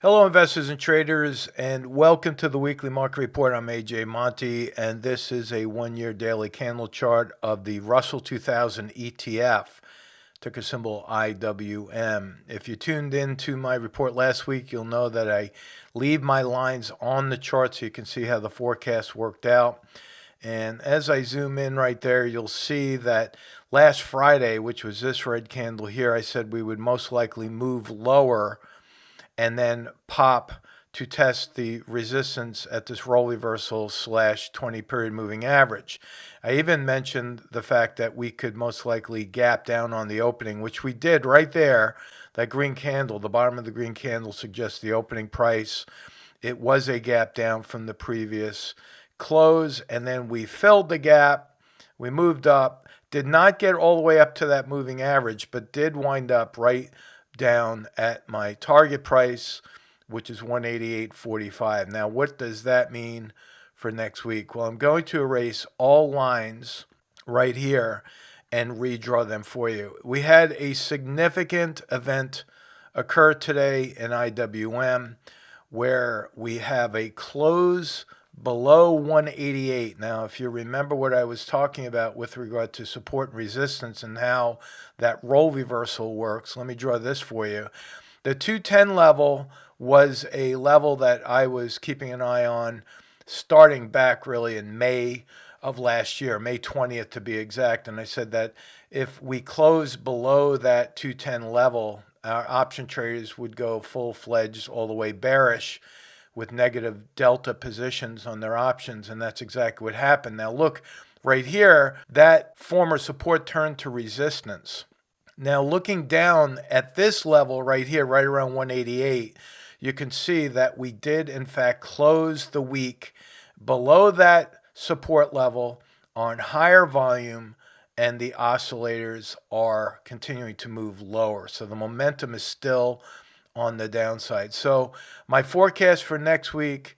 Hello, investors and traders, and welcome to the weekly market report. I'm AJ Monte, and this is a one-year daily candle chart of the Russell 2000 ETF, ticker symbol IWM. If you tuned into my report last week, you'll know that I leave my lines on the chart so you can see how the forecast worked out. And as I zoom in right there, you'll see that last Friday, which was this red candle here, I said we would most likely move lower and then pop to test the resistance at this roll reversal / 20-period moving average. I even mentioned the fact that we could most likely gap down on the opening, which we did right there. That green candle, the bottom of the green candle suggests the opening price. It was a gap down from the previous close, and then we filled the gap. We moved up, did not get all the way up to that moving average, but did wind up right down at my target price, which is 188.45. Now, what does that mean for next week? Well, I'm going to erase all lines right here and redraw them for you. We had a significant event occur today in IWM where we have a close below 188. Now, if you remember what I was talking about with regard to support and resistance and how that roll reversal works, let me draw this for you. The 210 level was a level that I was keeping an eye on starting back really in May of last year, May 20th to be exact. And I said that if we close below that 210 level, our option traders would go full-fledged all the way bearish with negative delta positions on their options, and that's exactly what happened. Now look, right here, that former support turned to resistance. Now looking down at this level right here, right around 188, you can see that we did in fact close the week below that support level on higher volume, and the oscillators are continuing to move lower. So the momentum is still on the downside. So my forecast for next week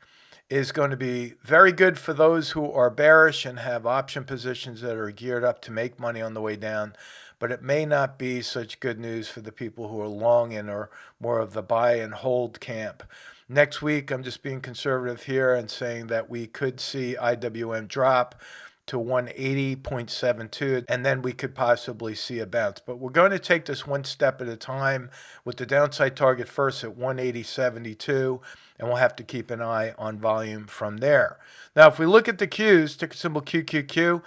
is going to be very good for those who are bearish and have option positions that are geared up to make money on the way down, but it may not be such good news for the people who are long in or more of the buy and hold camp. Next week, I'm just being conservative here and saying that we could see IWM drop to 180.72, and then we could possibly see a bounce. But we're going to take this one step at a time with the downside target first at 180.72, and we'll have to keep an eye on volume from there. Now, if we look at the Qs, ticker symbol QQQ,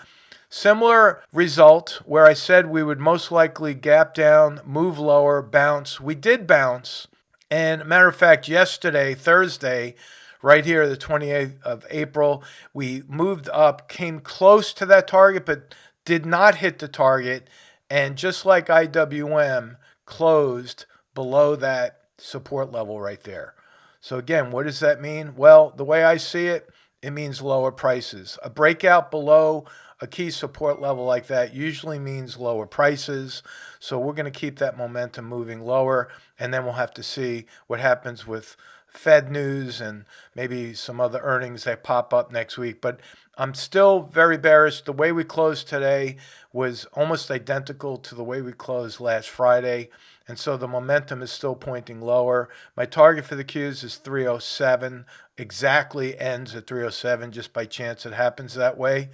similar result where I said we would most likely gap down, move lower, bounce. We did bounce, and matter of fact, yesterday, Thursday, right here, the 28th of April, we moved up, came close to that target, but did not hit the target. And just like IWM, closed below that support level right there. So again, what does that mean? Well, the way I see it, it means lower prices. A breakout below a key support level like that usually means lower prices. So we're going to keep that momentum moving lower, and then we'll have to see what happens with Fed news and maybe some other earnings that pop up next week. But I'm still very bearish. The way we closed today was almost identical to the way we closed last Friday, and so the momentum is still pointing lower. My target for the Qs is 307, exactly ends at 307, just by chance it happens that way,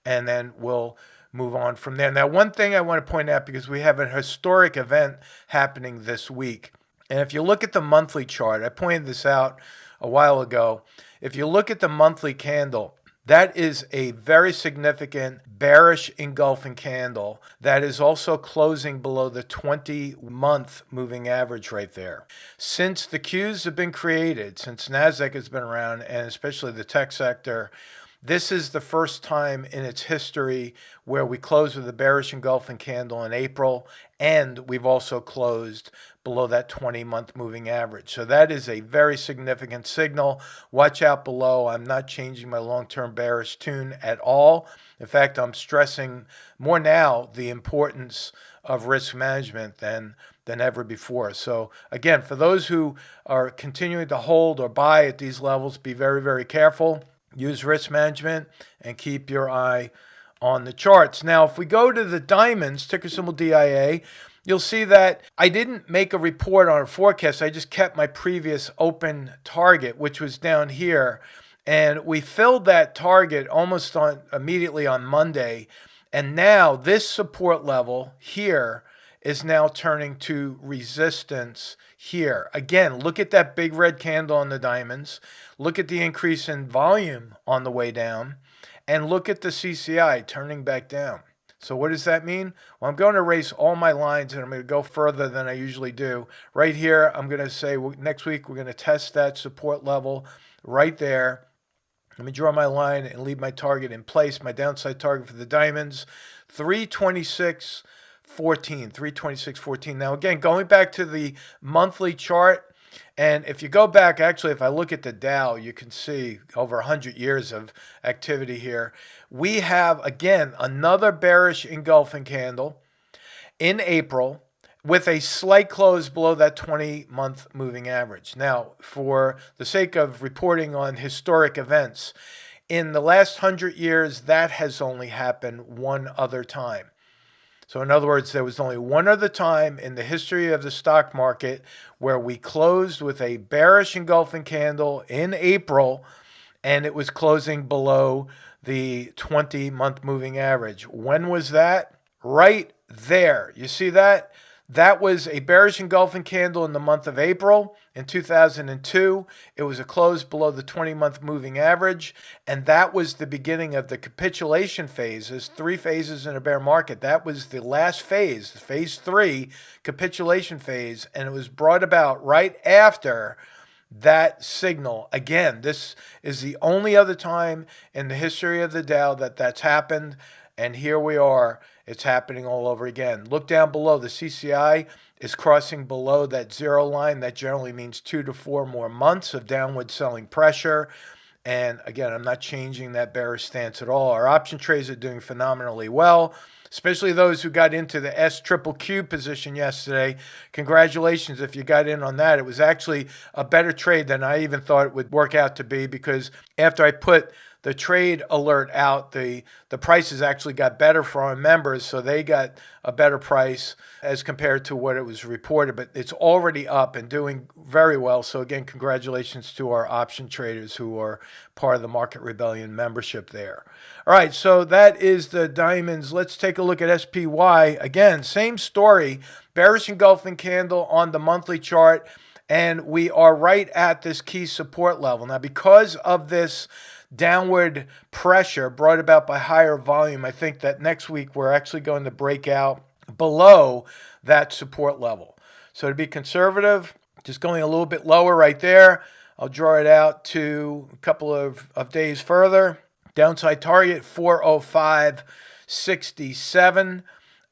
and then we'll move on from there. Now, one thing I want to point out, because we have a historic event happening this week, and if you look at the monthly chart, I pointed this out a while ago. If you look at the monthly candle, that is a very significant bearish engulfing candle that is also closing below the 20-month moving average right there. Since the Qs have been created, since Nasdaq has been around, and especially the tech sector, this is the first time in its history where we closed with a bearish engulfing candle in April, and we've also closed below that 20-month moving average. So that is a very significant signal. Watch out below. I'm not changing my long-term bearish tune at all. In fact, I'm stressing more now the importance of risk management than ever before. So again, for those who are continuing to hold or buy at these levels, be very, very careful. Use risk management and keep your eye on the charts. Now, if we go to the diamonds, ticker symbol DIA, you'll see that I didn't make a report on a forecast. I just kept my previous open target, which was down here. And we filled that target almost immediately on Monday. And now this support level here is now turning to resistance here. Again, look at that big red candle on the diamonds. Look at the increase in volume on the way down. And look at the CCI turning back down. So what does that mean? Well, I'm going to erase all my lines, and I'm going to go further than I usually do. Right here, I'm going to say next week we're going to test that support level right there. Let me draw my line and leave my target in place. My downside target for the diamonds, 326.14, 326.14. Now, again, going back to the monthly chart, and if you go back, actually, if I look at the Dow, you can see over 100 years of activity here. We have, again, another bearish engulfing candle in April with a slight close below that 20-month moving average. Now, for the sake of reporting on historic events, in the last 100 years, that has only happened one other time. So in other words, there was only one other time in the history of the stock market where we closed with a bearish engulfing candle in April, and it was closing below the 20-month moving average. When was that? Right there. You see that? That was a bearish engulfing candle in the month of April in 2002. It was a close below the 20-month moving average, and that was the beginning of the capitulation phase. There's 3 phases in a bear market. That was the last phase, phase 3, capitulation phase, and it was brought about right after that signal. Again, this is the only other time in the history of the Dow that that's happened, and here we are. It's happening all over again. Look down below. The CCI is crossing below that zero line. That generally means 2 to 4 more months of downward selling pressure. And again, I'm not changing that bearish stance at all. Our option trades are doing phenomenally well, especially those who got into the SQQQ position yesterday. Congratulations if you got in on that. It was actually a better trade than I even thought it would work out to be, because after I put the trade alert out, the prices actually got better for our members, so they got a better price as compared to what it was reported. But it's already up and doing very well. So again, congratulations to our option traders who are part of the Market Rebellion membership there. All right, so that is the diamonds. Let's take a look at SPY. Again, same story, bearish engulfing candle on the monthly chart, and we are right at this key support level. Now, because of this downward pressure brought about by higher volume, I think that next week we're actually going to break out below that support level. So to be conservative, just going a little bit lower right there. I'll draw it out to a couple of days further. Downside target 405.67.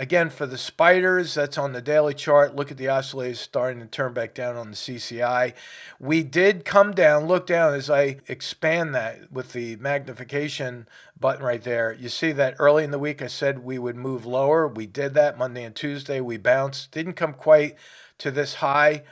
Again, for the spiders, that's on the daily chart. Look at the oscillators starting to turn back down on the CCI. We did come down. Look down as I expand that with the magnification button right there. You see that early in the week I said we would move lower. We did that Monday and Tuesday. We bounced. Didn't come quite to this high,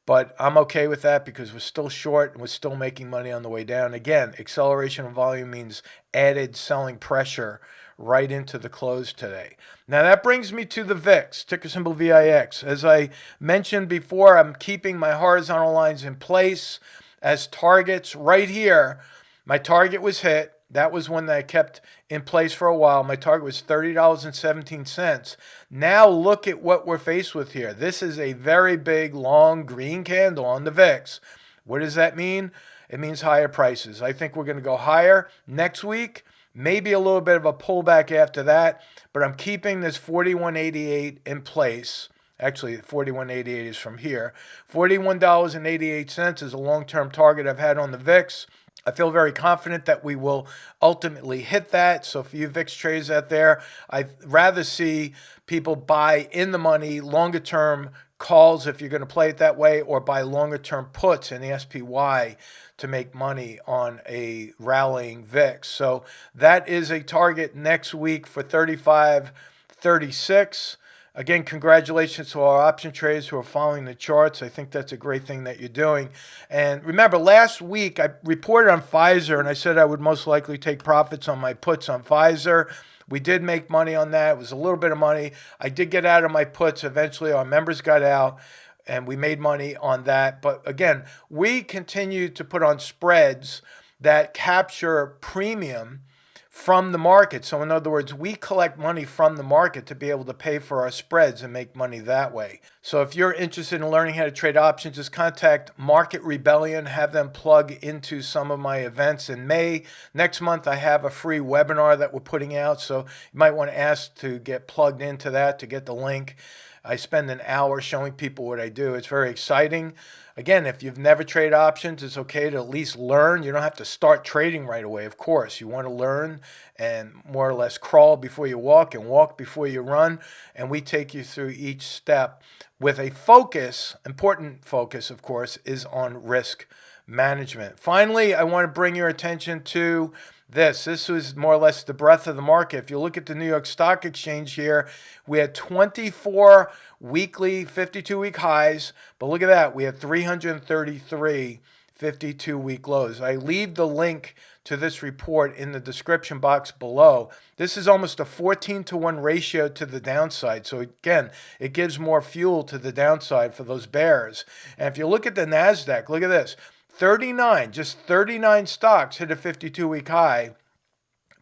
but I'm okay with that because we're still short and we're still making money on the way down. Again, acceleration of volume means added selling pressure right into the close today. Now that brings me to the VIX, ticker symbol VIX. As I mentioned before, I'm keeping my horizontal lines in place as targets right here. My target was hit. That was one that I kept in place for a while. My target was $30.17. Now look at what we're faced with here. This is a very big, long green candle on the VIX. What does that mean? It means higher prices. I think we're going to go higher next week. Maybe a little bit of a pullback after that, but I'm keeping this 41.88 in place. Actually, 41.88 is from here. $41.88 is a long-term target I've had on the VIX. I feel very confident that we will ultimately hit that. So for you VIX traders out there, I'd rather see people buy in the money, longer-term calls if you're going to play it that way, or buy longer-term puts in the SPY to make money on a rallying VIX. So that is a target next week for 35.36. Again, congratulations to our option traders who are following the charts. I think that's a great thing that you're doing. And remember, last week I reported on Pfizer, and I said I would most likely take profits on my puts on Pfizer. We did make money on that. It was a little bit of money. I did get out of my puts. Eventually, our members got out and we made money on that. But again, we continue to put on spreads that capture premium from the market. So in other words, we collect money from the market to be able to pay for our spreads and make money that way. So if you're interested in learning how to trade options, just contact Market Rebellion, have them plug into some of my events in May. Next month, I have a free webinar that we're putting out. So you might want to ask to get plugged into that to get the link. I spend an hour showing people what I do. It's very exciting. Again, if you've never traded options, it's okay to at least learn. You don't have to start trading right away, of course. You want to learn and more or less crawl before you walk and walk before you run. And we take you through each step with a focus, important focus, of course, is on risk management. Finally, I want to bring your attention to this. This was more or less the breadth of the market. If you look at the New York Stock Exchange here, we had 24 weekly 52-week highs, but look at that. We had 333 52-week lows. I leave the link to this report in the description box below. This is almost a 14-to-1 ratio to the downside. So again, it gives more fuel to the downside for those bears. And if you look at the Nasdaq, look at this. 39, just 39 stocks hit a 52-week high.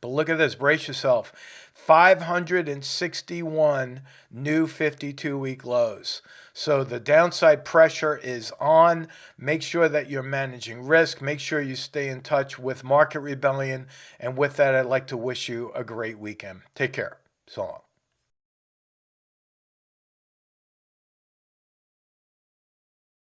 But look at this, brace yourself. 561 new 52-week lows. So the downside pressure is on. Make sure that you're managing risk. Make sure you stay in touch with Market Rebellion. And with that, I'd like to wish you a great weekend. Take care. So long.